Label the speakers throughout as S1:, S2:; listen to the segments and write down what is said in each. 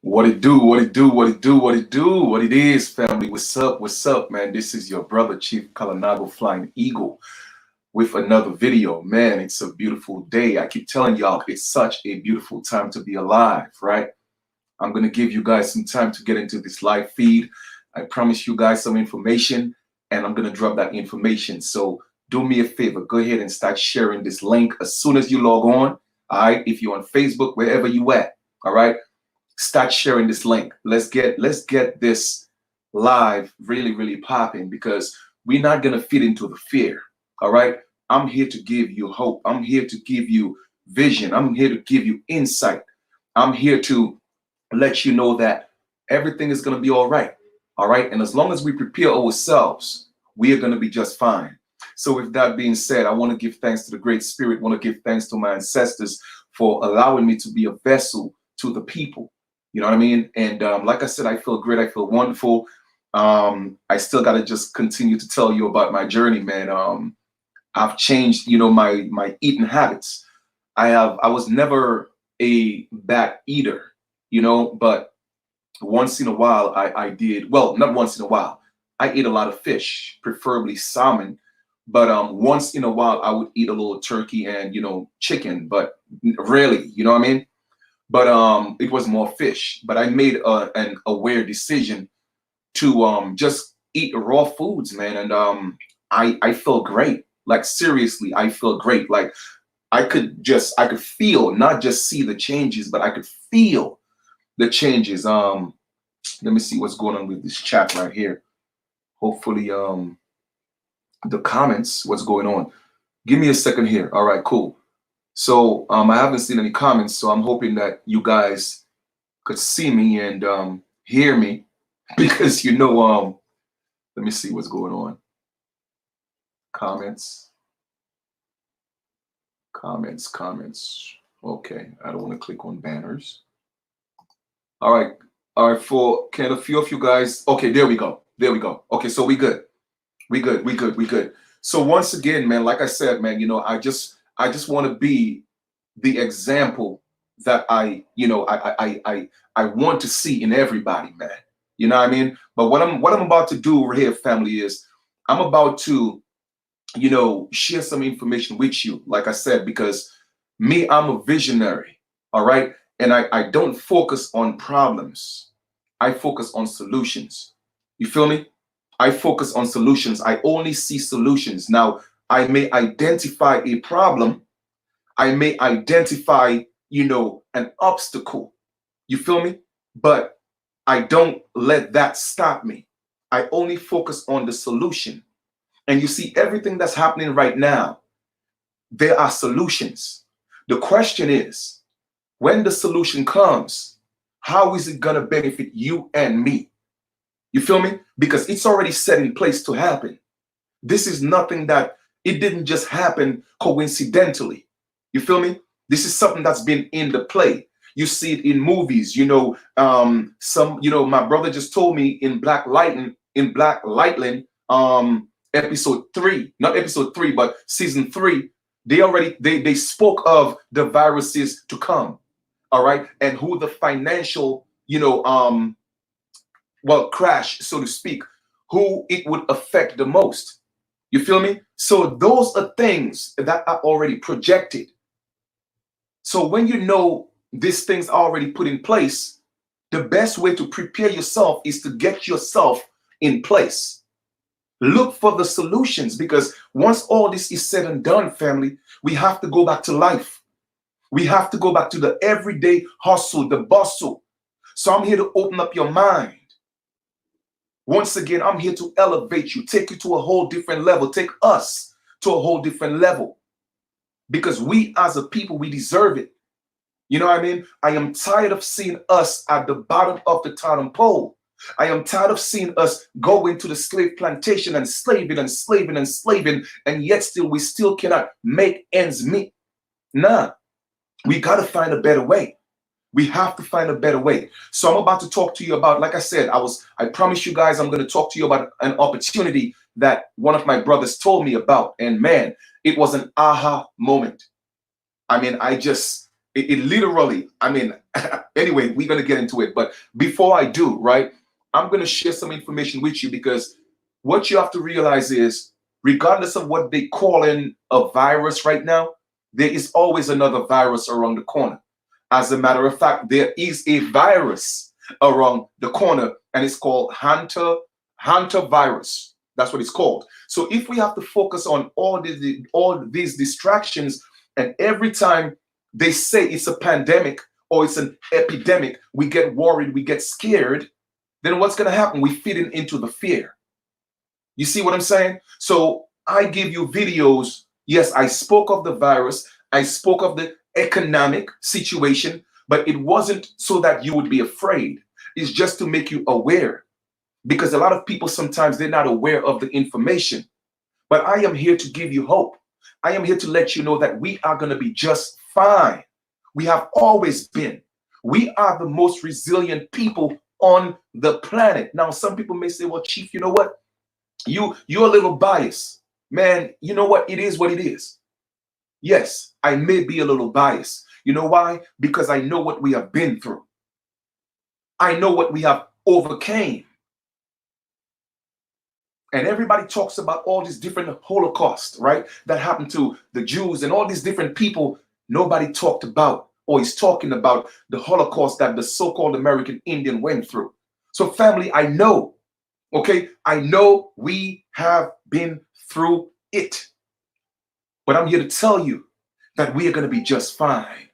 S1: What it do, what it do, what it do, what it do, what it is, family. What's up, man? This is your brother, Chief Kalanago Flying Eagle, with another video. Man, it's a beautiful day. I keep telling y'all, it's such a beautiful time to be alive, right? I'm going to give you guys some time to get into this live feed. I promise you guys some information, and I'm going to drop that information. So do me a favor, go ahead and start sharing this link as soon as you log on. All right, if you're on Facebook, wherever you at, all right, start sharing this link. Let's get this live really popping, because we're not going to fit into the fear. All right, I'm here to give you hope. I'm here to give you vision. I'm here to give you insight. I'm here to let you know that everything is going to be all right. All right. And as long as we prepare ourselves, we are going to be just fine. So with that being said, I want to give thanks to the Great Spirit. I want to give thanks to my ancestors for allowing me to be a vessel to the people. You know what I mean? And like I said, I feel great. I feel wonderful. I still got to just continue to tell you about my journey, man. I've changed, my eating habits. I was never a bad eater, but once in a while I did. Well, not once in a while. I eat a lot of fish, preferably salmon. But once in a while I would eat a little turkey and, chicken, but rarely, you know what I mean? But it was more fish. But I made an aware decision to just eat raw foods, man. And I feel great. Like, seriously, I feel great. Like, I could feel, not just see the changes, but I could feel the changes. Let me see what's going on with this chat right here. Hopefully, the comments, what's going on. Give me a second here. All right, cool. So I haven't seen any comments, so I'm hoping that you guys could see me and hear me, because let me see what's going on. Comments. Okay, I don't want to click on banners. All right, can a few of you guys, okay, there we go. Okay, so we good. So once again, man, like I said, man, I just want to be the example that I want to see in everybody, man. You know what I mean? But what I'm about to do over here, family, is I'm about to, share some information with you, like I said, because me, I'm a visionary, all right? And I don't focus on problems. I focus on solutions. You feel me? I focus on solutions. I only see solutions. Now, I may identify a problem. I may identify, an obstacle. You feel me? But I don't let that stop me. I only focus on the solution. And you see, everything that's happening right now, there are solutions. The question is, when the solution comes, how is it going to benefit you and me? You feel me? Because it's already set in place to happen. This is nothing that, it didn't just happen coincidentally. You feel me? This is something that's been in the play. You see it in movies, my brother just told me in Black Lightning, episode 3, not episode 3, but season 3, they spoke of the viruses to come. All right. And who the financial, crash, so to speak, who it would affect the most. You feel me? So those are things that are already projected. So when these things are already put in place, the best way to prepare yourself is to get yourself in place. Look for the solutions, because once all this is said and done, family, we have to go back to life. We have to go back to the everyday hustle, the bustle. So I'm here to open up your mind. Once again, I'm here to elevate you, take you to a whole different level, take us to a whole different level. Because we as a people, we deserve it. You know what I mean? I am tired of seeing us at the bottom of the totem pole. I am tired of seeing us go into the slave plantation and slaving, and yet we still cannot make ends meet. Nah, we got to find a better way. We have to find a better way. So I'm about to talk to you about, like I said, I promise you guys, I'm going to talk to you about an opportunity that one of my brothers told me about. And man, it was an aha moment. I mean, I just It literally, I mean, anyway, we're going to get into it. But before I do, right, I'm going to share some information with you, because what you have to realize is, regardless of what they call in a virus right now, there is always another virus around the corner. As a matter of fact, there is a virus around the corner, and it's called Hunter virus. That's what it's called. So if we have to focus on all these distractions, and every time they say it's a pandemic or it's an epidemic, we get worried, we get scared, then what's going to happen? We feed into the fear. You see what I'm saying? So I give you videos. Yes, I spoke of the virus. I spoke of the economic situation, but it wasn't so that you would be afraid. It's just to make you aware, because a lot of people, sometimes they're not aware of the information. But I am here to give you hope. I am here to let you know that we are going to be just fine. We have always been. We are the most resilient people on the planet. Now, some people may say, well, Chief, you know what? You're a little biased. Man, you know what? It is what it is. Yes, I may be a little biased. You know why? Because I know what we have been through. I know what we have overcame. And everybody talks about all these different Holocaust, right? That happened to the Jews and all these different people. Nobody talked about or is talking about the Holocaust that the so-called American Indian went through. So family, I know, okay? I know we have been through it. But I'm here to tell you that we are going to be just fine.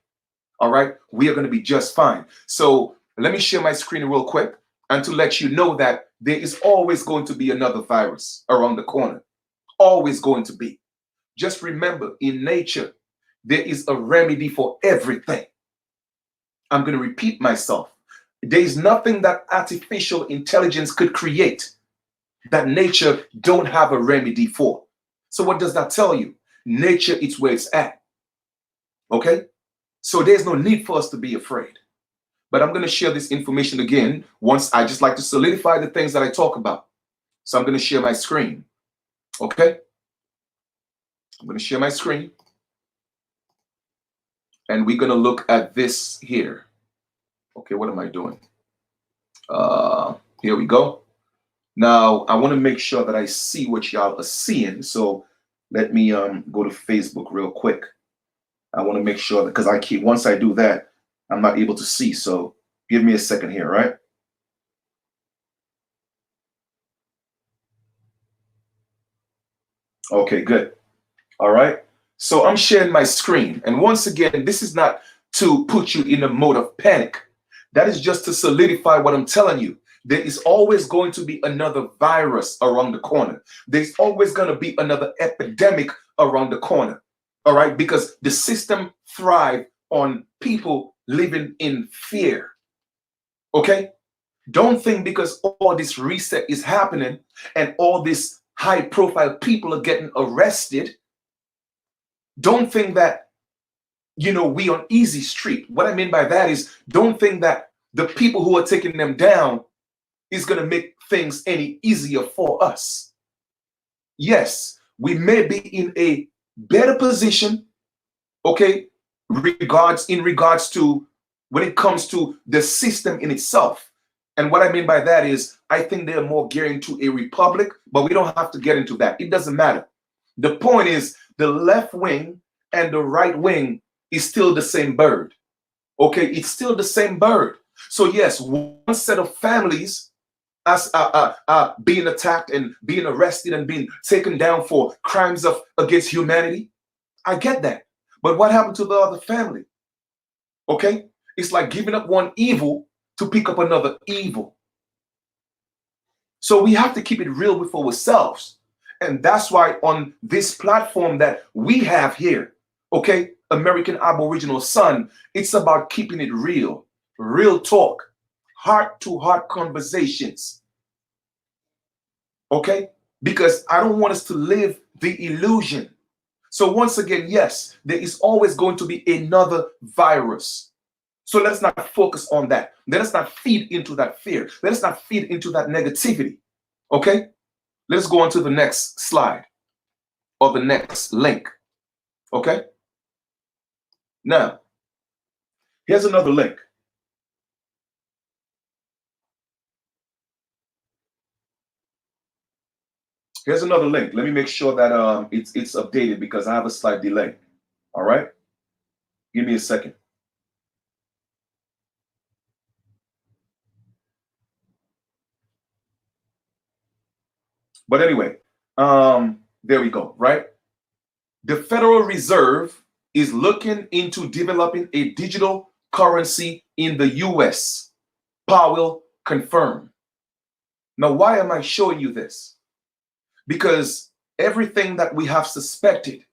S1: All right? We are going to be just fine. So let me share my screen real quick, and to let you know that there is always going to be another virus around the corner. Always going to be. Just remember, in nature, there is a remedy for everything. I'm going to repeat myself. There is nothing that artificial intelligence could create that nature don't have a remedy for. So what does that tell you? Nature, it's where it's at. Okay? So there's no need for us to be afraid. But I'm going to share this information again. Once, I just like to solidify the things that I talk about. So I'm going to share my screen. Okay? I'm going to share my screen. And we're going to look at this here. Okay, what am I doing? Here we go. Now, I want to make sure that I see what y'all are seeing. So let me go to Facebook real quick. I want to make sure that, because once I do that, I'm not able to see. So give me a second here, right? Okay, good. All right. So I'm sharing my screen. And once again, this is not to put you in a mode of panic. That is just to solidify what I'm telling you. There is always going to be another virus around the corner. There's always going to be another epidemic around the corner. All right. Because the system thrives on people living in fear. Okay. Don't think because all this reset is happening and all these high profile people are getting arrested, don't think that, we on easy street. What I mean by that is, don't think that the people who are taking them down is going to make things any easier for us. Yes, we may be in a better position, okay, in regards to when it comes to the system in itself. And what I mean by that is, I think they're more gearing to a republic, but we don't have to get into that. It doesn't matter. The point is, the left wing and the right wing is still the same bird. Okay, it's still the same bird. So yes, one set of families as being attacked and being arrested and being taken down for crimes against humanity. I get that. But what happened to the other family? Okay, it's like giving up one evil to pick up another evil. So we have to keep it real with ourselves. And that's why on this platform that we have here, okay, American Aboriginal Son, it's about keeping it real, real talk, heart-to-heart conversations, okay? Because I don't want us to live the illusion. So once again, yes, there is always going to be another virus. So let's not focus on that. Let us not feed into that fear. Let us not feed into that negativity, okay? Let's go on to the next slide or the next link, okay? Now, Here's another link. Here's another link. Let me make sure that it's updated because I have a slight delay. All right? Give me a second. But anyway, there we go, right? The Federal Reserve is looking into developing a digital currency in the US. Powell confirmed. Now, why am I showing you this? Because everything that we have suspected,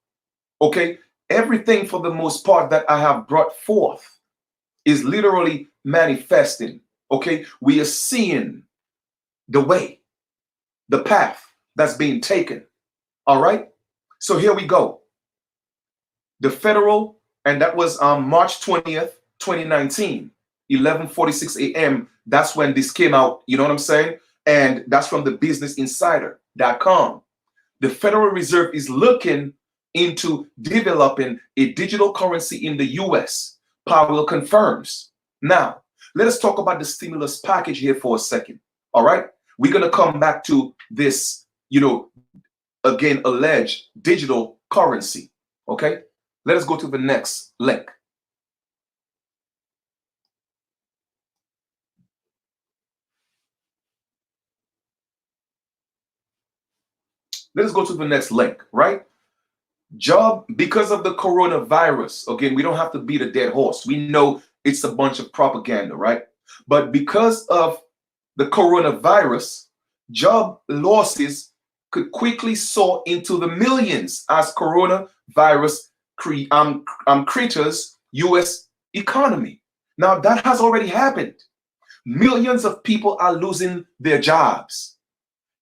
S1: okay, everything for the most part that I have brought forth is literally manifesting, okay? We are seeing the way, the path that's being taken, all right? So here we go. The federal, and that was March 20th, 2019, 11:46 a.m. That's when this came out, you know what I'm saying? And that's from the businessinsider.com. The Federal Reserve is looking into developing a digital currency in the US. Powell confirms. Now, let us talk about the stimulus package here for a second. All right? We're going to come back to this, again, alleged digital currency. Okay? Let us go to the next link. Let us go to the next link, right? Because of the coronavirus, again, we don't have to beat a dead horse. We know it's a bunch of propaganda, right? But because of the coronavirus, job losses could quickly soar into the millions as coronavirus critters U.S. economy. Now, that has already happened. Millions of people are losing their jobs.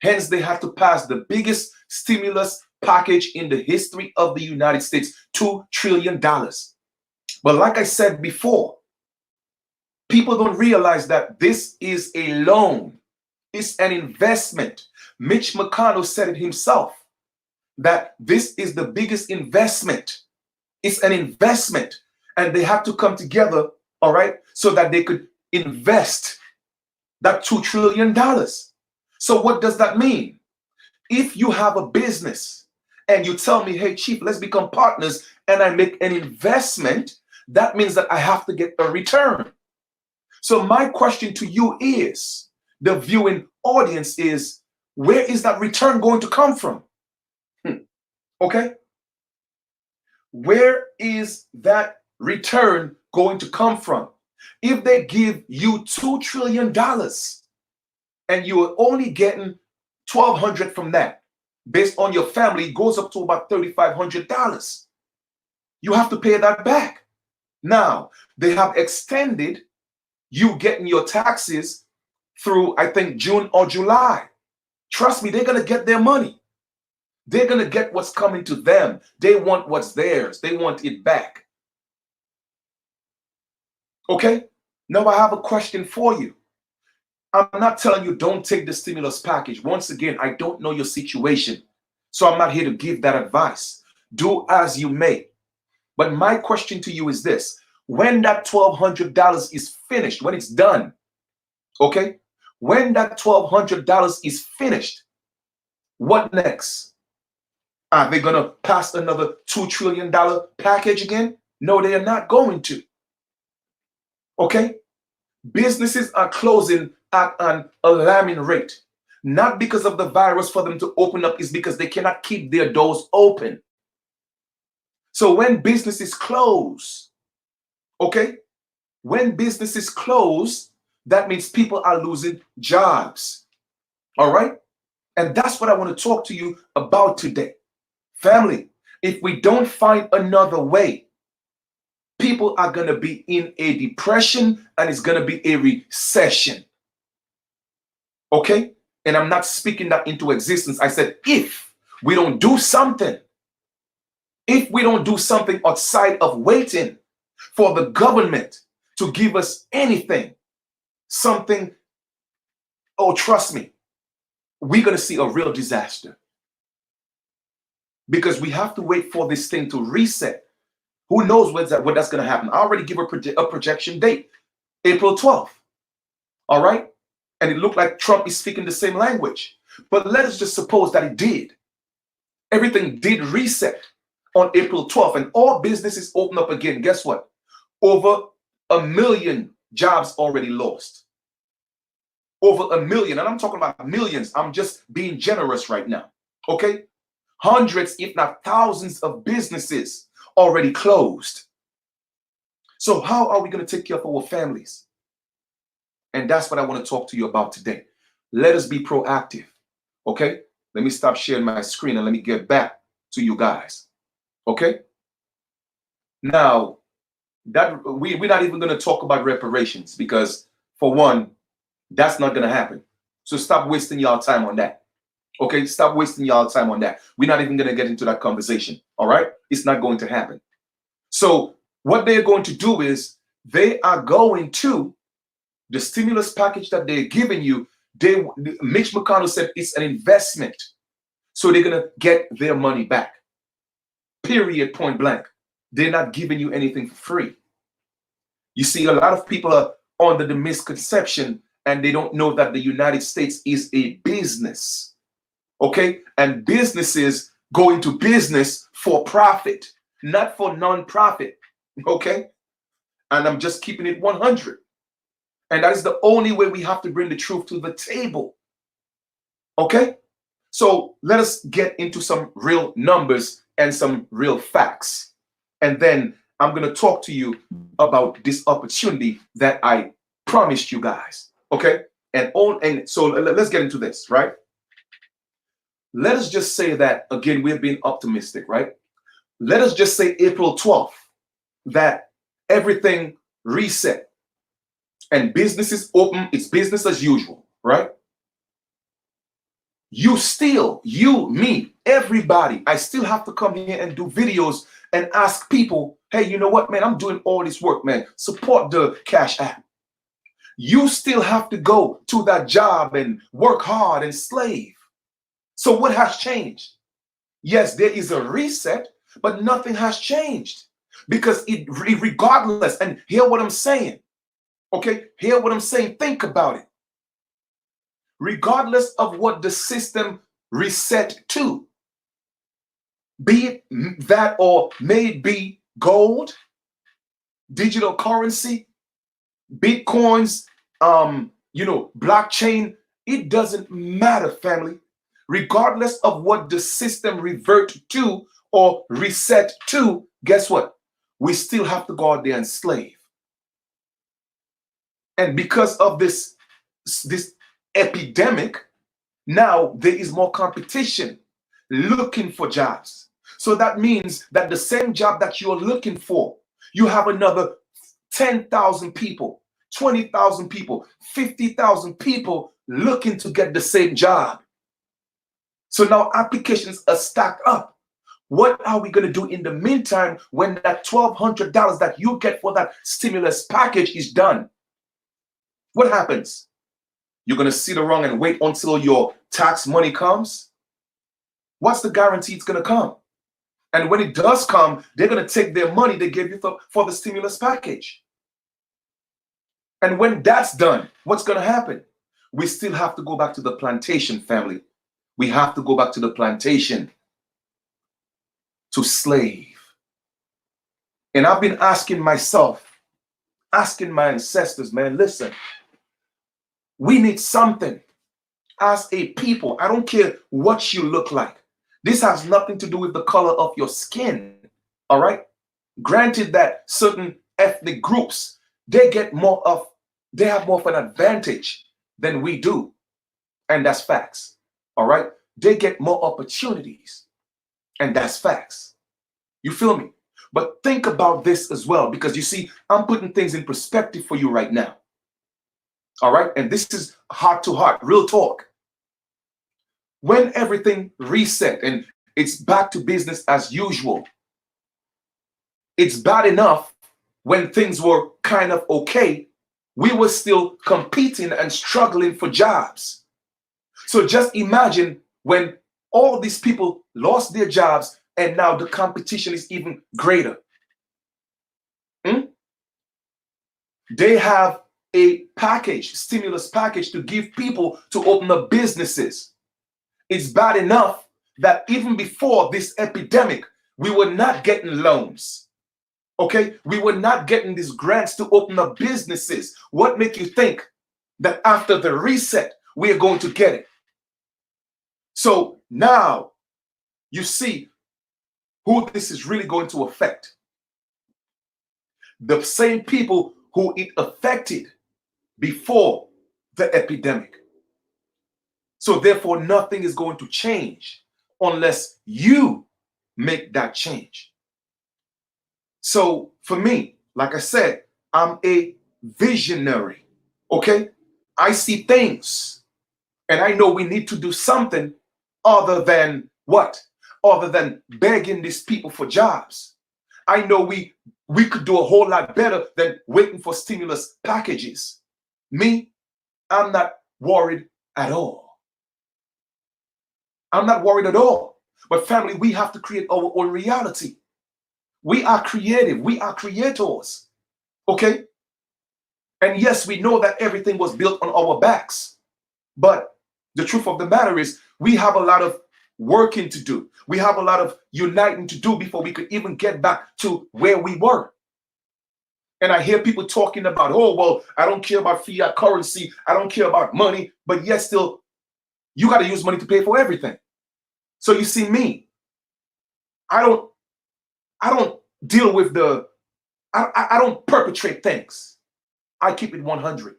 S1: Hence, they had to pass the biggest stimulus package in the history of the United States, $2 trillion. But like I said before, people don't realize that this is a loan. It's an investment. Mitch McConnell said it himself, that this is the biggest investment. It's an investment. And they have to come together, all right, so that they could invest that $2 trillion. So what does that mean? If you have a business and you tell me, hey, Chief, let's become partners, and I make an investment, that means that I have to get a return. So my question to you is, the viewing audience is, where is that return going to come from? Okay? Where is that return going to come from? If they give you $2 trillion and you are only getting $1,200 from that, based on your family, it goes up to about $3,500. You have to pay that back. Now, they have extended you getting your taxes through, I think, June or July. Trust me, they're going to get their money. They're going to get what's coming to them. They want what's theirs. They want it back. Okay? Now, I have a question for you. I'm not telling you don't take the stimulus package. Once again, I don't know your situation. So I'm not here to give that advice. Do as you may. But my question to you is this. When that $1,200 is finished, when it's done, okay? When that $1,200 is finished, what next? Are they going to pass another $2 trillion package again? No, they are not going to. Okay? Businesses are closing at an alarming rate. Not because of the virus for them to open up, is because they cannot keep their doors open. So when businesses close, okay? When businesses close, that means people are losing jobs. All right? And that's what I want to talk to you about today. Family, if we don't find another way, people are going to be in a depression and it's going to be a recession. Okay? And I'm not speaking that into existence. I said, if we don't do something, if we don't do something outside of waiting for the government to give us anything, something, oh, trust me, we're going to see a real disaster. Because we have to wait for this thing to reset. Who knows when that's going to happen? I already give a projection date, April 12th. All right? And it looked like Trump is speaking the same language. But let us just suppose that it did. Everything did reset on April 12th and all businesses open up again. Guess what? Over 1 million jobs already lost. Over 1 million. And I'm talking about millions. I'm just being generous right now. Okay? Hundreds, if not thousands of businesses already closed. So how are we going to take care of our families? And that's what I want to talk to you about today. Let us be proactive. Okay? Let me stop sharing my screen and let me get back to you guys. Okay? Now, that we're not even going to talk about reparations because, for one, that's not going to happen. So stop wasting y'all time on that. Okay? Stop wasting y'all time on that. We're not even going to get into that conversation. All right? It's not going to happen. So what they're going to do is they are going to, the stimulus package that they're giving you, Mitch McConnell said it's an investment. So they're going to get their money back. Period, point blank. They're not giving you anything for free. You see, a lot of people are under the misconception and they don't know that the United States is a business. Okay? And businesses go into business for profit, not for non-profit. Okay? And I'm just keeping it 100. And that is the only way we have to bring the truth to the table. Okay? So let us get into some real numbers and some real facts. And then I'm going to talk to you about this opportunity that I promised you guys. Okay? And so let's get into this, right? Let us just say that, again, we're being optimistic, right? Let us just say April 12th, that everything reset. And businesses open, it's business as usual, right? You, me, everybody, I still have to come here and do videos and ask people, hey, you know what, man, I'm doing all this work, man. Support the Cash App. You still have to go to that job and work hard and slave. So what has changed? Yes, there is a reset, but nothing has changed because regardless, and hear what I'm saying. Okay, hear what I'm saying. Think about it. Regardless of what the system reset to, be it that or may it be gold, digital currency, bitcoins, blockchain, it doesn't matter, family. Regardless of what the system revert to or reset to, guess what? We still have to go out there and slave. And because of this epidemic, now there is more competition looking for jobs. So that means that the same job that you're looking for, you have another 10,000 people, 20,000 people, 50,000 people looking to get the same job. So now applications are stacked up. What are we going to do in the meantime when that $1,200 that you get for that stimulus package is done? What happens? You're going to sit around and wait until your tax money comes? What's the guarantee it's going to come? And when it does come, they're going to take their money they gave you for the stimulus package. And when that's done, what's going to happen? We still have to go back to the plantation, family. We have to go back to the plantation to slave. And I've been asking myself, asking my ancestors, man, listen, we need something as a people. I don't care what you look like. This has nothing to do with the color of your skin. All right. Granted that certain ethnic groups, they have more of an advantage than we do. And that's facts. All right. They get more opportunities. And that's facts. You feel me? But think about this as well, because you see, I'm putting things in perspective for you right now. All right. And this is heart to heart, real talk. When everything reset and it's back to business as usual, it's bad enough when things were kind of okay. We were still competing and struggling for jobs. So just imagine when all these people lost their jobs and now the competition is even greater. They have a package, stimulus package to give people to open up businesses. It's bad enough that even before this epidemic, we were not getting loans. Okay, we were not getting these grants to open up businesses. What make you think that after the reset, we are going to get it? So now you see who this is really going to affect. The same people who it affected before the epidemic. So therefore, nothing is going to change unless you make that change. So for me, like I said, I'm a visionary. Okay? I see things and I know we need to do something other than what? Other than begging these people for jobs. I know we could do a whole lot better than waiting for stimulus packages. Me, I'm not worried at all. I'm not worried at all. But family, we have to create our own reality. We are creative. We are creators. Okay? And yes, we know that everything was built on our backs. But the truth of the matter is we have a lot of working to do. We have a lot of uniting to do before we could even get back to where we were. And I hear people talking about, oh, well, I don't care about fiat currency. I don't care about money. But yet still, you got to use money to pay for everything. So you see me, I don't deal with I don't perpetrate things. I keep it 100.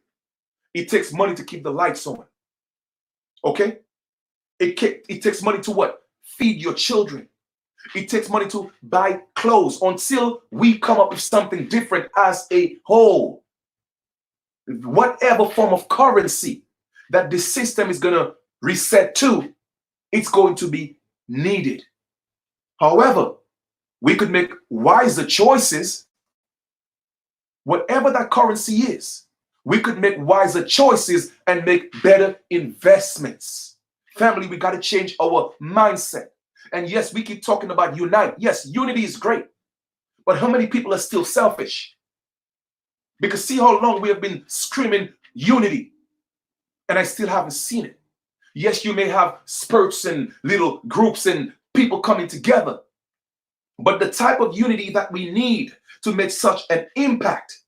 S1: It takes money to keep the lights on. Okay? It takes money to what? Feed your children. It takes money to buy clothes until we come up with something different as a whole. Whatever form of currency that the system is going to reset to, it's going to be needed. However, we could make wiser choices. Whatever that currency is, we could make wiser choices and make better investments. Family, we got to change our mindset. And yes, we keep talking about unite. Yes, unity is great. But how many people are still selfish? Because see how long we have been screaming unity, and I still haven't seen it. Yes, you may have spurts and little groups and people coming together. But the type of unity that we need to make such an impact,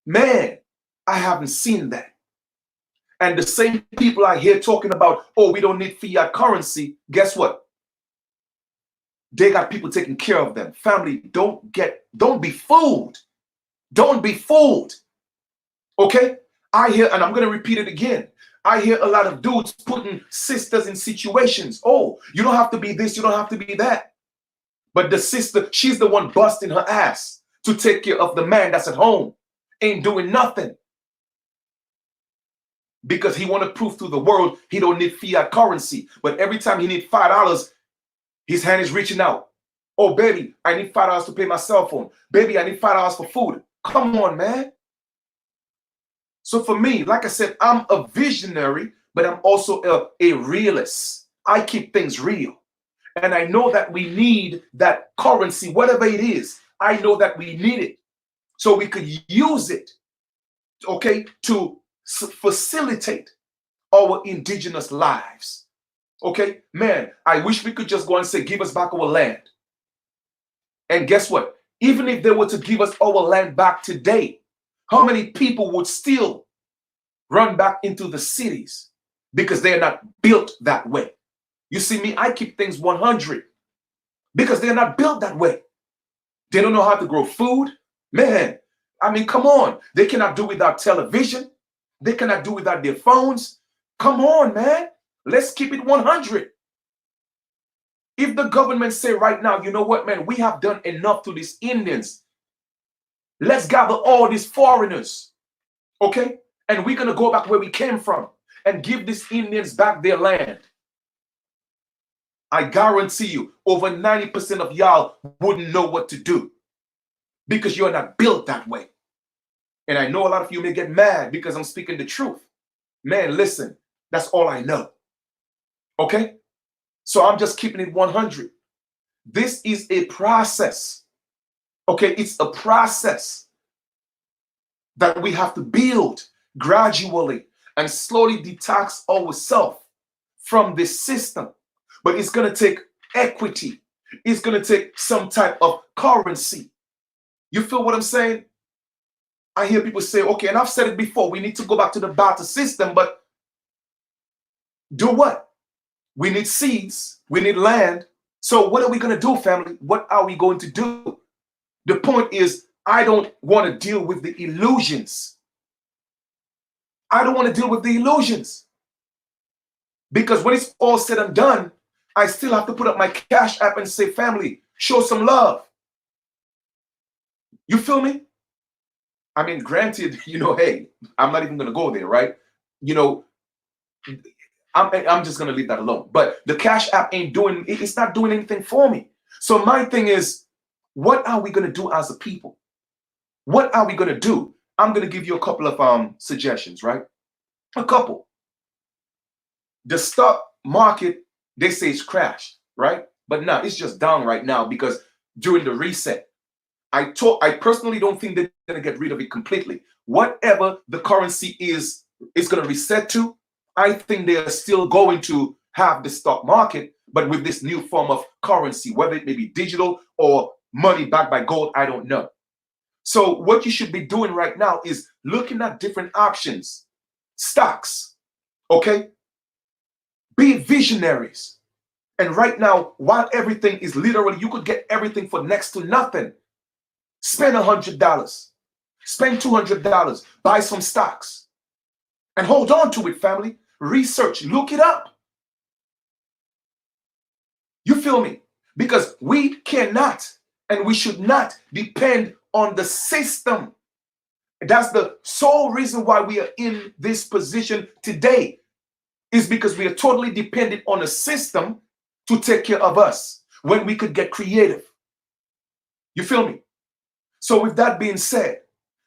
S1: man, I haven't seen that. And the same people I hear talking about, oh, we don't need fiat currency. Guess what? They got people taking care of them. Family, don't be fooled. Don't be fooled. Okay? I hear, and I'm going to repeat it again. I hear a lot of dudes putting sisters in situations. Oh, you don't have to be this, you don't have to be that. But the sister, she's the one busting her ass to take care of the man that's at home, ain't doing nothing. Because he want to prove to the world he don't need fiat currency. But every time he need $5, his hand is reaching out. Oh, baby, I need $5 to pay my cell phone. Baby, I need $5 for food. Come on, man. So for me, like I said, I'm a visionary, but I'm also a realist. I keep things real. And I know that we need that currency, whatever it is. I know that we need it. So we could use it, okay, to facilitate our indigenous lives. Okay, man, I wish we could just go and say, give us back our land. And guess what? Even if they were to give us our land back today, how many people would still run back into the cities because they're not built that way? You see me, I keep things 100 because they're not built that way. They don't know how to grow food. Man, I mean, come on. They cannot do without television. They cannot do without their phones. Come on, man. Let's keep it 100. If the government say right now, you know what, man, we have done enough to these Indians. Let's gather all these foreigners, okay? And we're going to go back where we came from and give these Indians back their land. I guarantee you, over 90% of y'all wouldn't know what to do because you're not built that way. And I know a lot of you may get mad because I'm speaking the truth. Man, listen, that's all I know. Okay? So I'm just keeping it 100. This is a process. Okay, it's a process. that we have to build gradually and slowly detox ourselves from this system. But it's going to take equity. It's going to take some type of currency. You feel what I'm saying? I hear people say, okay, and I've said it before, we need to go back to the barter system, but do what? We need seeds, we need land. So what are we going to do, family? What are we going to do? The point is, I don't want to deal with the illusions. I don't want to deal with the illusions. Because when it's all said and done, I still have to put up my Cash App and say, family, show some love. You feel me? I mean, granted, hey, I'm not even going to go there, right? I'm just going to leave that alone. But the Cash App it's not doing anything for me. So my thing is, what are we going to do as a people? What are we going to do? I'm going to give you a couple of suggestions, right? A couple. The stock market, they say it's crashed, right? But no, it's just down right now because during the reset, I personally don't think they're going to get rid of it completely. Whatever the currency is going to reset to, I think they are still going to have the stock market, but with this new form of currency, whether it may be digital or money backed by gold, I don't know. So what you should be doing right now is looking at different options, stocks, okay? Be visionaries. And right now, while everything is literally, you could get everything for next to nothing. Spend $100, spend $200, buy some stocks, and hold on to it, family. Research, look it up. You feel me? Because we cannot and we should not depend on the system. That's the sole reason why we are in this position today, is because we are totally dependent on a system to take care of us when we could get creative. You feel me? So with that being said,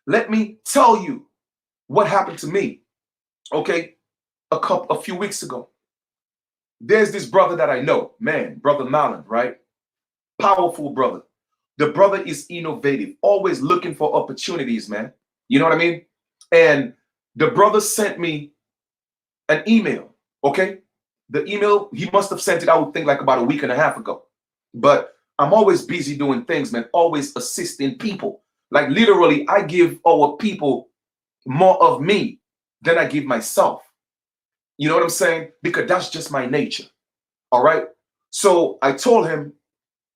S1: let me tell you what happened to me, okay, a few weeks ago. There's this brother that I know, man, Brother Malin, right? Powerful brother. The brother is innovative, always looking for opportunities, man. You know what I mean? And the brother sent me an email, okay? The email, he must have sent it, I would think, like about a week and a half ago. But I'm always busy doing things, man, always assisting people. Like literally, I give our people more of me than I give myself. You know what I'm saying? Because that's just my nature. All right. So I told him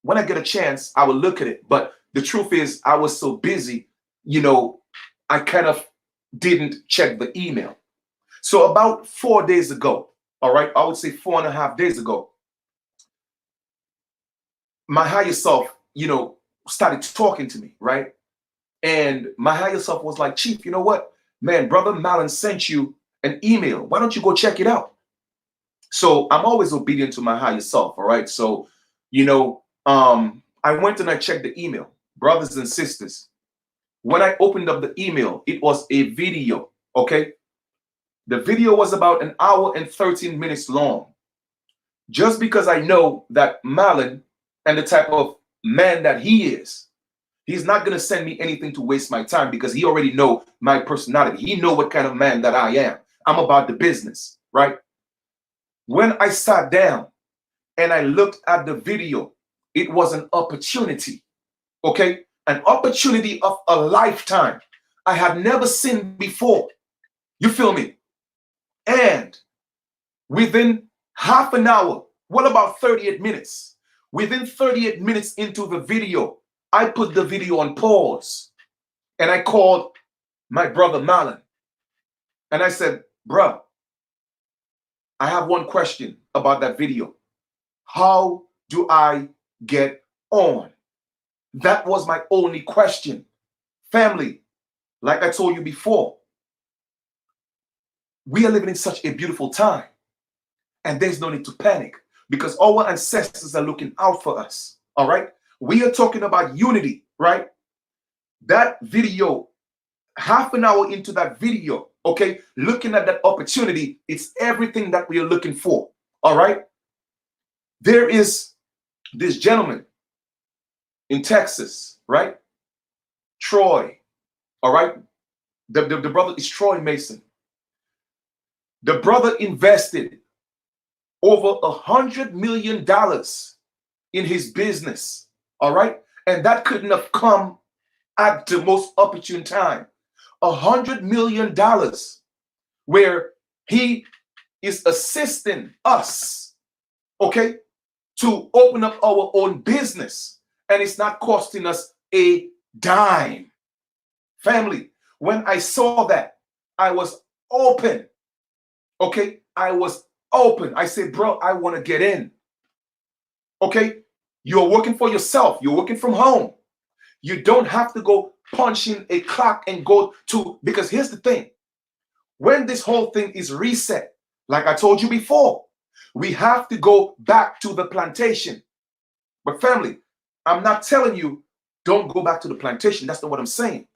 S1: when I get a chance, I will look at it. But the truth is, I was so busy, I kind of didn't check the email. So about 4 days ago, all right, I would say 4.5 days ago, my higher self, started talking to me, right? And my higher self was like, Chief, you know what? Man, Brother Malin sent you an email. Why don't you go check it out? So I'm always obedient to my higher self, all right? So, I went and I checked the email. Brothers and sisters, when I opened up the email, it was a video, okay? The video was about 1 hour and 13 minutes long. Just because I know that Malin and the type of man that he is, he's not going to send me anything to waste my time because he already know my personality. He know what kind of man that I am. I'm about the business, right? When I sat down and I looked at the video, it was an opportunity, okay? An opportunity of a lifetime I had never seen before. You feel me? And within half an hour, what about 38 minutes? Within 38 minutes into the video, I put the video on pause and I called my brother Malin. And I said, bruh, I have one question about that video. How do I get on? That was my only question. Family, like I told you before, we are living in such a beautiful time. And there's no need to panic because our ancestors are looking out for us. All right. We are talking about unity, right? That video, half an hour into that video, okay, looking at that opportunity, it's everything that we are looking for. All right. There is this gentleman in Texas, right? Troy. All right. The brother is Troy Mason. The brother invested over $100 million in his business. All right. And that couldn't have come at the most opportune time. $100 million where he is assisting us, okay, to open up our own business. And it's not costing us a dime. Family, when I saw that, I was open. Okay, I was open. I said, bro, I want to get in. Okay, you're working for yourself. You're working from home. You don't have to go punch in a clock and go to, because here's the thing. When this whole thing is reset, like I told you before, we have to go back to the plantation. But family, I'm not telling you don't go back to the plantation. That's not what I'm saying.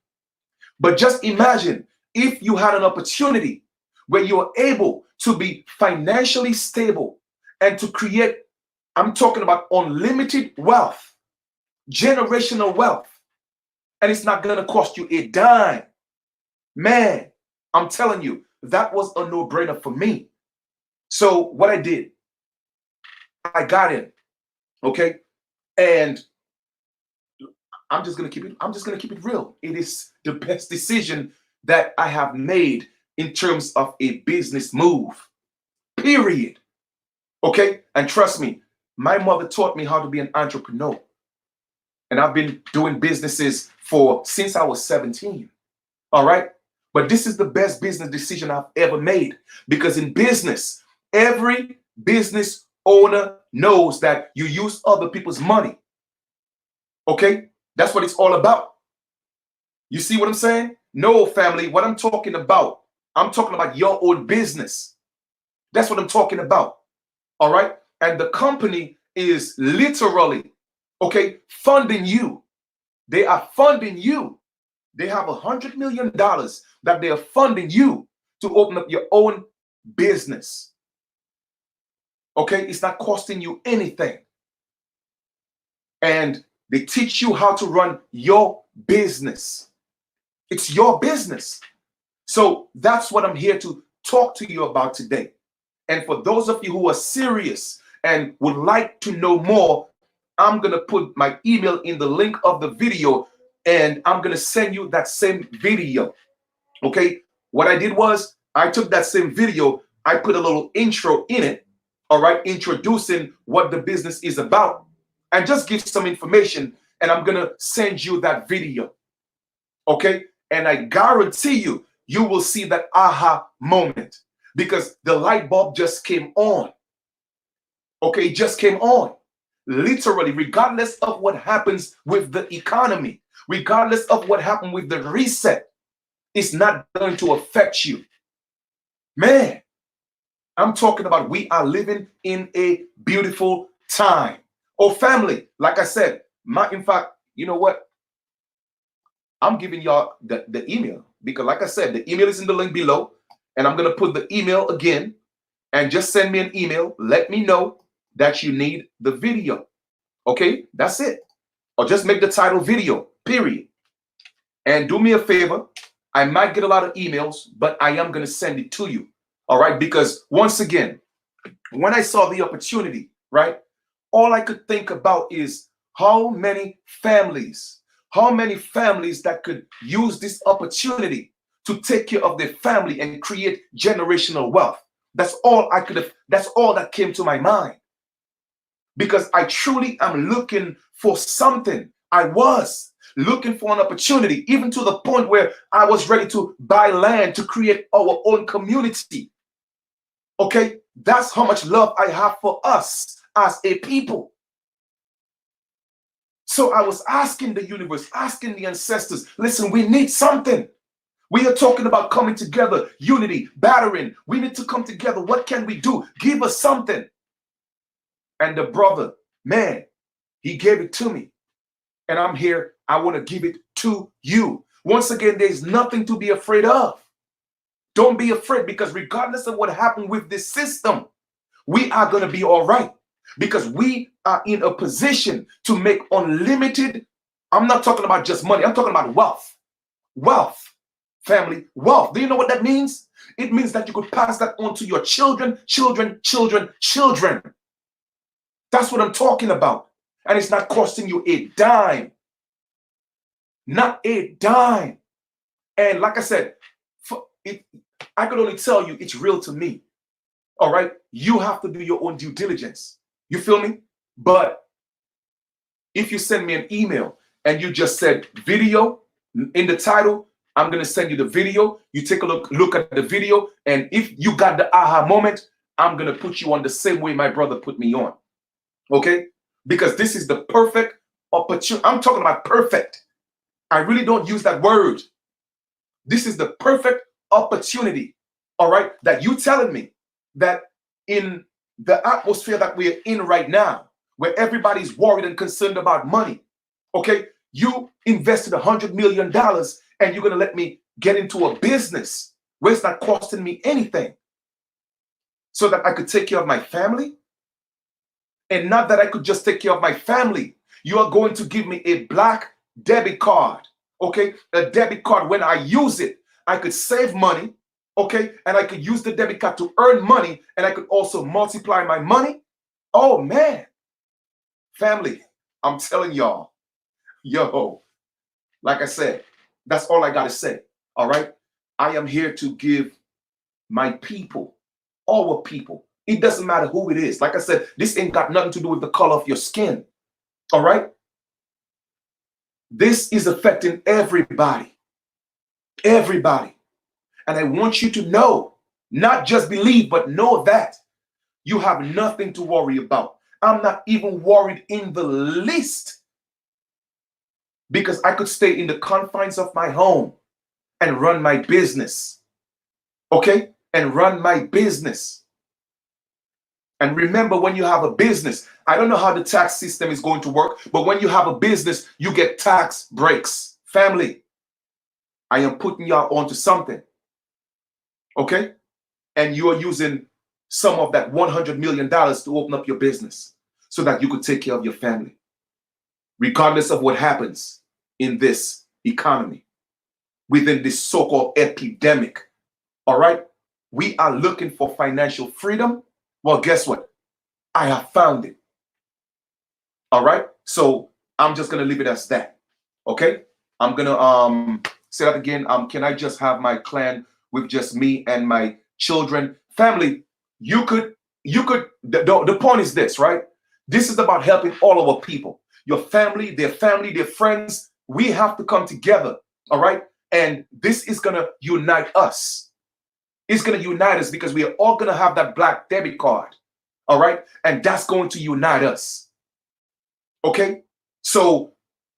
S1: But just imagine if you had an opportunity where you are able to be financially stable and to create, I'm talking about unlimited wealth, generational wealth, and it's not going to cost you a dime. Man, I'm telling you, that was a no-brainer for me. So what I did, I got in, okay? And I'm just gonna keep it real. It is the best decision that I have made in terms of a business move. Period. Okay? And trust me, my mother taught me how to be an entrepreneur. And I've been doing businesses since I was 17. All right? But this is the best business decision I've ever made, because in business, every business owner knows that you use other people's money. Okay? That's what it's all about. You see what I'm saying? No, family, what I'm talking about your own business. That's what I'm talking about. All right? And the company is literally, okay, funding you. They are funding you. They have $100 million that they are funding you to open up your own business. Okay? It's not costing you anything. And they teach you how to run your business. It's your business. So that's what I'm here to talk to you about today. And for those of you who are serious and would like to know more, I'm going to put my email in the link of the video, and I'm going to send you that same video. Okay? What I did was I took that same video, I put a little intro in it, all right, introducing what the business is about, and just give some information, and I'm going to send you that video. Okay? And I guarantee you, you will see that aha moment, because the light bulb just came on. Okay? It just came on. Literally, regardless of what happens with the economy, regardless of what happened with the reset, it's not going to affect you. Man, I'm talking about we are living in a beautiful time. Oh, family, like I said, in fact, you know what? I'm giving y'all the email, because like I said, the email is in the link below, and I'm going to put the email again, and just send me an email. Let me know that you need the video. Okay, that's it. Or just make the title video, period. And do me a favor. I might get a lot of emails, but I am going to send it to you. All right, because once again, when I saw the opportunity, right, all I could think about is how many families that could use this opportunity to take care of their family and create generational wealth. That's all that came to my mind. Because I truly am looking for something. I was looking for an opportunity, even to the point where I was ready to buy land to create our own community. Okay? That's how much love I have for us as a people. So I was asking the universe, asking the ancestors, listen, we need something. We are talking about coming together, unity, battering. We need to come together. What can we do? Give us something. And the brother, man, he gave it to me. And I'm here. I want to give it to you. Once again, there's nothing to be afraid of. Don't be afraid, because regardless of what happened with this system, we are going to be all right, because we are in a position to make unlimited. I'm not talking about just money. I'm talking about wealth. Wealth. family, wealth. Do you know what that means? It means that you could pass that on to your children, children, children, children. That's what I'm talking about. And it's not costing you a dime. Not a dime. And like I said, I could only tell you it's real to me. All right? You have to do your own due diligence. You feel me? But if you send me an email and you just said video in the title, I'm going to send you the video. You take a look at the video. And if you got the aha moment, I'm going to put you on the same way my brother put me on. Okay? Because this is the perfect opportunity. I'm talking about perfect. I really don't use that word. This is the perfect opportunity. All right? That you telling me that in the atmosphere that we're in right now, where everybody's worried and concerned about money, okay? You invested $100 million and you're going to let me get into a business where it's not costing me anything so that I could take care of my family? And not that I could just take care of my family. You are going to give me a black debit card, okay? A debit card, when I use it, I could save money, okay? And I could use the debit card to earn money, and I could also multiply my money. Oh, man. Family, I'm telling y'all, yo, like I said, that's all I got to say, all right? I am here to give my people, our people, it doesn't matter who it is. Like I said, this ain't got nothing to do with the color of your skin, all right? This is affecting everybody, everybody. And I want you to know, not just believe, but know that you have nothing to worry about. I'm not even worried in the least, because I could stay in the confines of my home and run my business, okay? And run my business. And remember, when you have a business, I don't know how the tax system is going to work, but when you have a business, you get tax breaks. Family, I am putting y'all onto something, okay? And you are using some of that $100 million to open up your business so that you could take care of your family, regardless of what happens in this economy, within this so-called epidemic, all right? We are looking for financial freedom. Well, guess what? I have found it. All right? So I'm just going to leave it as that. Okay? I'm going to say that again. Can I just have my clan with just me and my children? Family, the point is this, right? This is about helping all our people. Your family, their friends. We have to come together. All right? And this is going to unite us. It's going to unite us because we are all going to have that black debit card. All right? And that's going to unite us. Okay? So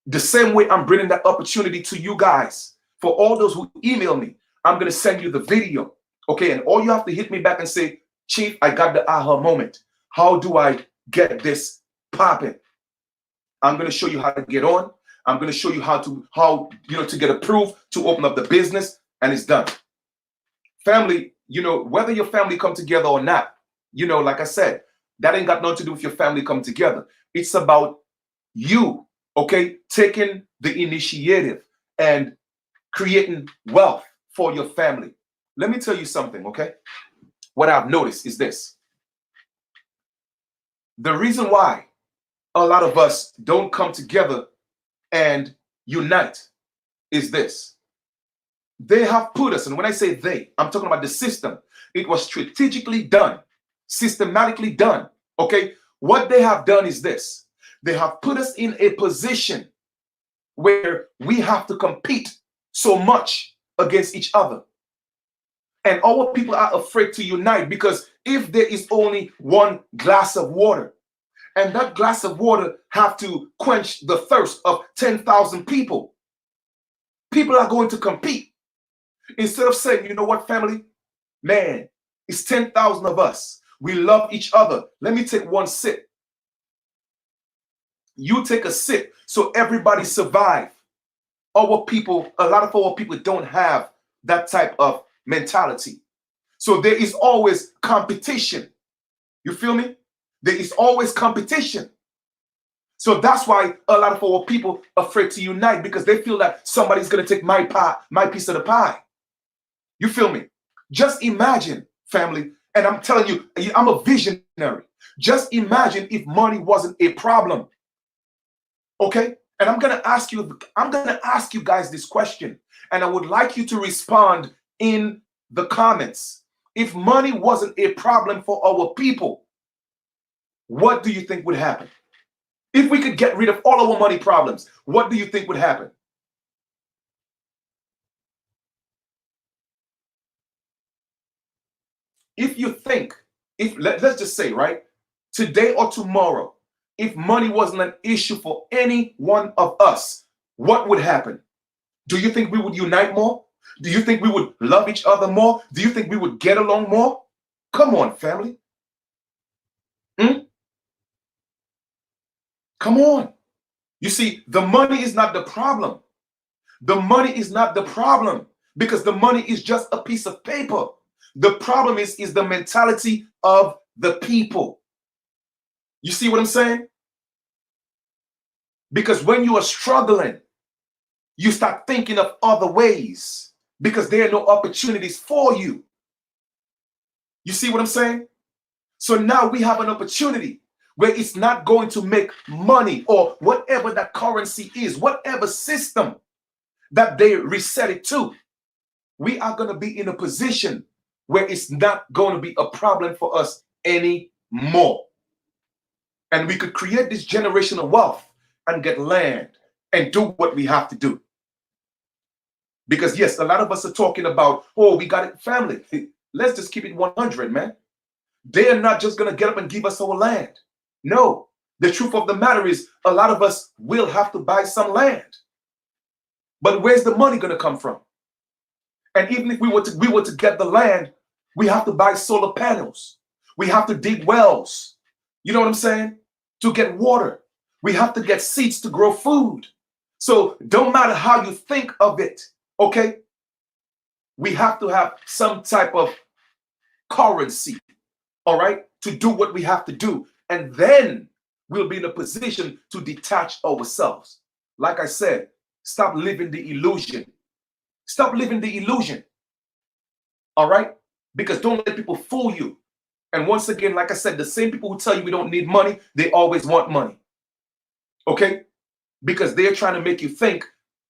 S1: the same way I'm bringing that opportunity to you guys, for all those who email me, I'm going to send you the video. Okay? And all you have to hit me back and say, Chief, I got the aha moment. How do I get this popping? I'm going to show you how to get on. I'm going to show you how to get approved to open up the business, and it's done. Family, whether your family come together or not, like I said, that ain't got nothing to do with your family come together. It's about you, okay, taking the initiative and creating wealth for your family. Let me tell you something, okay? What I've noticed is this. The reason why a lot of us don't come together and unite is this. They have put us, and when I say they, I'm talking about the system. It was strategically done, systematically done, okay? What they have done is this. They have put us in a position where we have to compete so much against each other. And our people are afraid to unite, because if there is only one glass of water, and that glass of water have to quench the thirst of 10,000 people, people are going to compete. Instead of saying, you know what, family? Man, it's 10,000 of us. We love each other. Let me take one sip. You take a sip so everybody survive. Our people, a lot of our people don't have that type of mentality. So there is always competition. You feel me? There is always competition. So that's why a lot of our people are afraid to unite, because they feel that somebody's going to take my pie, my piece of the pie. You feel me? Just imagine, family, and I'm telling you, I'm a visionary. Just imagine if money wasn't a problem. Okay? And I'm gonna ask you guys this question, and I would like you to respond in the comments. If money wasn't a problem for our people, what do you think would happen? If we could get rid of all our money problems, what do you think would happen? If you think, let's just say, right, today or tomorrow, if money wasn't an issue for any one of us, what would happen? Do you think we would unite more? Do you think we would love each other more? Do you think we would get along more? Come on, family. Hmm? Come on. You see, the money is not the problem. The money is not the problem because the money is just a piece of paper. The problem is the mentality of the people. You see what I'm saying? Because when you are struggling, you start thinking of other ways because there are no opportunities for you. You see what I'm saying? So now we have an opportunity where it's not going to make money or whatever that currency is, whatever system that they reset it to. We are going to be in a position where it's not going to be a problem for us anymore. And we could create this generational wealth and get land and do what we have to do. Because yes, a lot of us are talking about, oh, we got it, family. Let's just keep it 100, man. They're not just going to get up and give us our land. No, the truth of the matter is a lot of us will have to buy some land. But where's the money going to come from? And even if we were to get the land, we have to buy solar panels. We have to dig wells. You know what I'm saying? To get water. We have to get seeds to grow food. So don't matter how you think of it, okay? We have to have some type of currency, all right, to do what we have to do. And then we'll be in a position to detach ourselves. Like I said, stop living the illusion. Stop living the illusion. All right? Because don't let people fool you. And once again, like I said, the same people who tell you we don't need money, they always want money. Okay? Because they're trying to make you think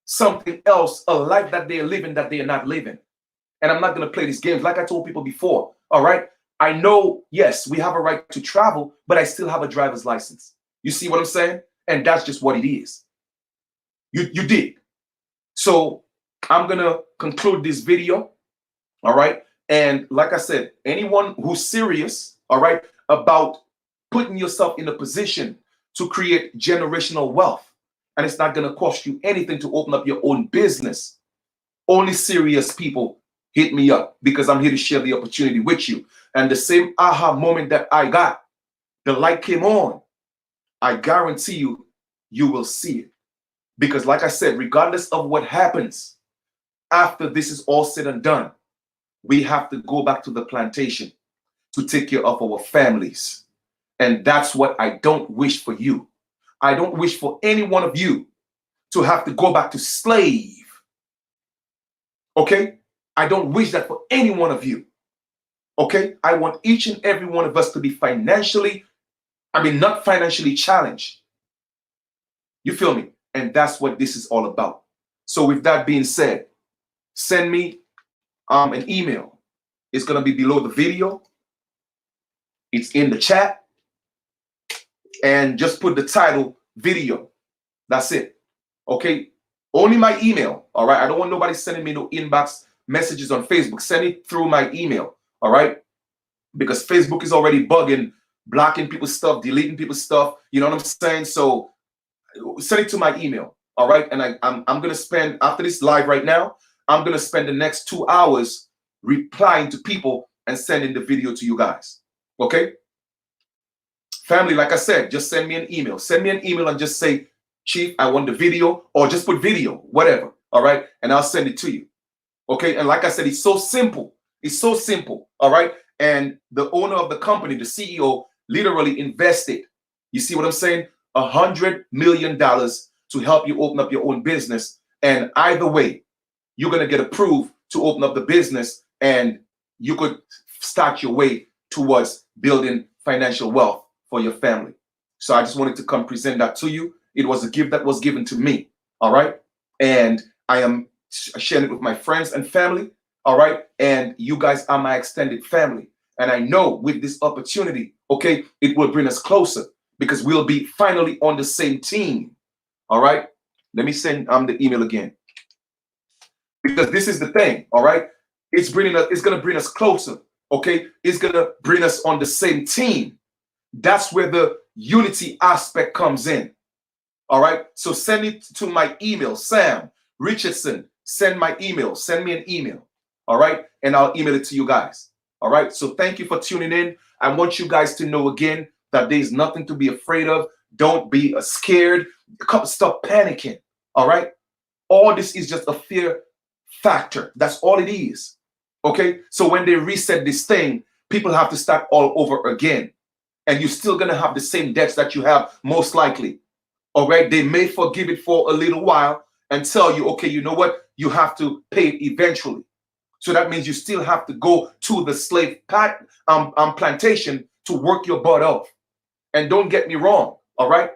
S1: something else, a life that they're living that they're not living. And I'm not going to play these games. Like I told people before, all right? I know, yes, we have a right to travel, but I still have a driver's license. You see what I'm saying? And that's just what it is. You did. So I'm going to conclude this video, all right? And like I said, anyone who's serious, all right, about putting yourself in a position to create generational wealth, and it's not going to cost you anything to open up your own business, only serious people hit me up because I'm here to share the opportunity with you. And the same aha moment that I got, the light came on. I guarantee you, you will see it. Because like I said, regardless of what happens after this is all said and done, we have to go back to the plantation to take care of our families. And that's what I don't wish for you. I don't wish for any one of you to have to go back to slave. Okay? I don't wish that for any one of you. Okay? I want each and every one of us to be not financially challenged. You feel me? And that's what this is all about. So with that being said, send me an email. It's going to be below the video. It's in the chat. And just put the title video. That's it. Okay? Only my email. All right? I don't want nobody sending me no inbox messages on Facebook. Send it through my email. All right? Because Facebook is already bugging, blocking people's stuff, deleting people's stuff. You know what I'm saying? So send it to my email. All right? And I'm going to spend, after this live right now, I'm going to spend the next 2 hours replying to people and sending the video to you guys. Okay? Family, like I said, just send me an email. Send me an email and just say, Chief, I want the video, or just put video, whatever. All right? And I'll send it to you. Okay? And like I said, it's so simple. It's so simple. All right? And the owner of the company, the CEO, literally invested, you see what I'm saying? $100 million to help you open up your own business. And either way, you're going to get approved to open up the business, and you could start your way towards building financial wealth for your family. So I just wanted to come present that to you. It was a gift that was given to me. All right. And I am sharing it with my friends and family. All right. And you guys are my extended family. And I know with this opportunity, okay, it will bring us closer because we'll be finally on the same team. All right. Let me send the email again, because this is the thing. All right. It's going to bring us closer. Okay. It's going to bring us on the same team. That's where the unity aspect comes in. All right. So send it to my email, Sam Richardson. Send my email. Send me an email. All right. And I'll email it to you guys. All right. So thank you for tuning in. I want you guys to know again that there's nothing to be afraid of. Don't be scared. Stop panicking. All right. All this is just a fear factor. That's all it is. Okay. So when they reset this thing, people have to start all over again. And you're still going to have the same debts that you have, most likely. All right. They may forgive it for a little while and tell you, okay, you know what? You have to pay it eventually. So that means you still have to go to the slave plantation to work your butt off. And don't get me wrong. All right.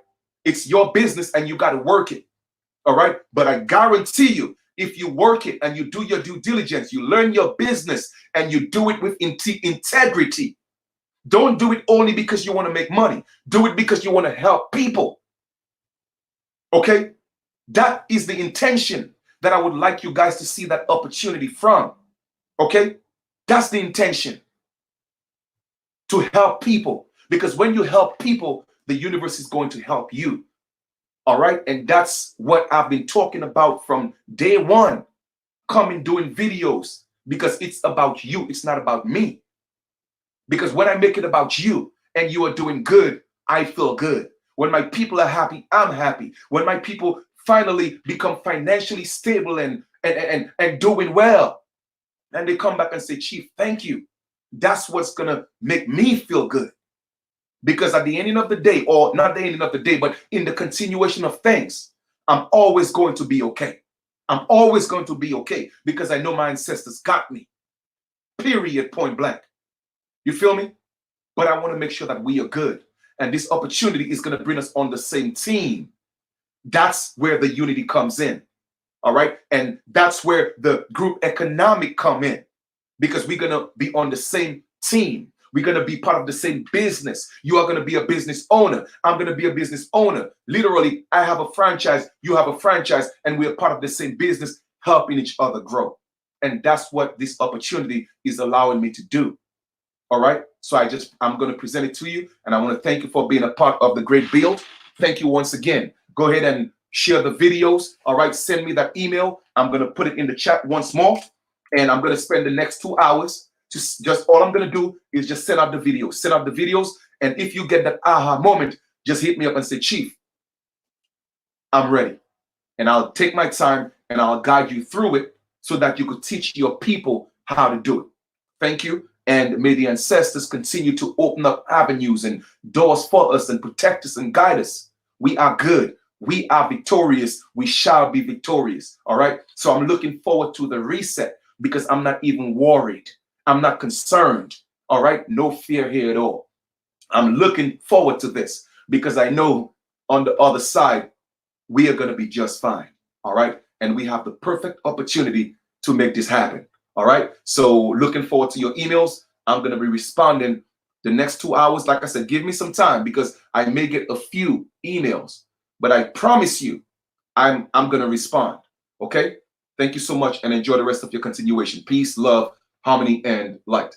S1: It's your business and you got to work it. All right. But I guarantee you, if you work it and you do your due diligence, you learn your business and you do it with integrity. Don't do it only because you want to make money. Do it because you want to help people. Okay? That is the intention that I would like you guys to see that opportunity from. Okay? That's the intention. To help people. Because when you help people, the universe is going to help you. All right? And that's what I've been talking about from day one. Coming doing videos. Because it's about you. It's not about me. Because when I make it about you and you are doing good, I feel good. When my people are happy, I'm happy. When my people finally become financially stable and doing well, and they come back and say, Chief, thank you. That's what's going to make me feel good. Because at the ending of the day, or not the ending of the day, but in the continuation of things, I'm always going to be okay. I'm always going to be okay because I know my ancestors got me. Period, point blank. You feel me? But I want to make sure that we are good. And this opportunity is going to bring us on the same team. That's where the unity comes in. All right. And that's where the group economic come in. Because we're going to be on the same team. We're going to be part of the same business. You are going to be a business owner. I'm going to be a business owner. Literally, I have a franchise. You have a franchise. And we're part of the same business, helping each other grow. And that's what this opportunity is allowing me to do. All right. So I'm going to present it to you. And I want to thank you for being a part of the great build. Thank you once again. Go ahead and share the videos. All right. Send me that email. I'm going to put it in the chat once more. And I'm going to spend the next 2 hours. Just all I'm going to do is just send out the videos. Send out the videos. And if you get that aha moment, just hit me up and say, Chief, I'm ready. And I'll take my time and I'll guide you through it so that you could teach your people how to do it. Thank you. And may the ancestors continue to open up avenues and doors for us and protect us and guide us. We are good. We are victorious. We shall be victorious. All right. So I'm looking forward to the reset because I'm not even worried. I'm not concerned. All right. No fear here at all. I'm looking forward to this because I know on the other side, we are going to be just fine. All right. And we have the perfect opportunity to make this happen. All right. So looking forward to your emails. I'm going to be responding the next 2 hours. Like I said, give me some time because I may get a few emails, but I promise you I'm going to respond. OK, thank you so much and enjoy the rest of your continuation. Peace, love, harmony, and light.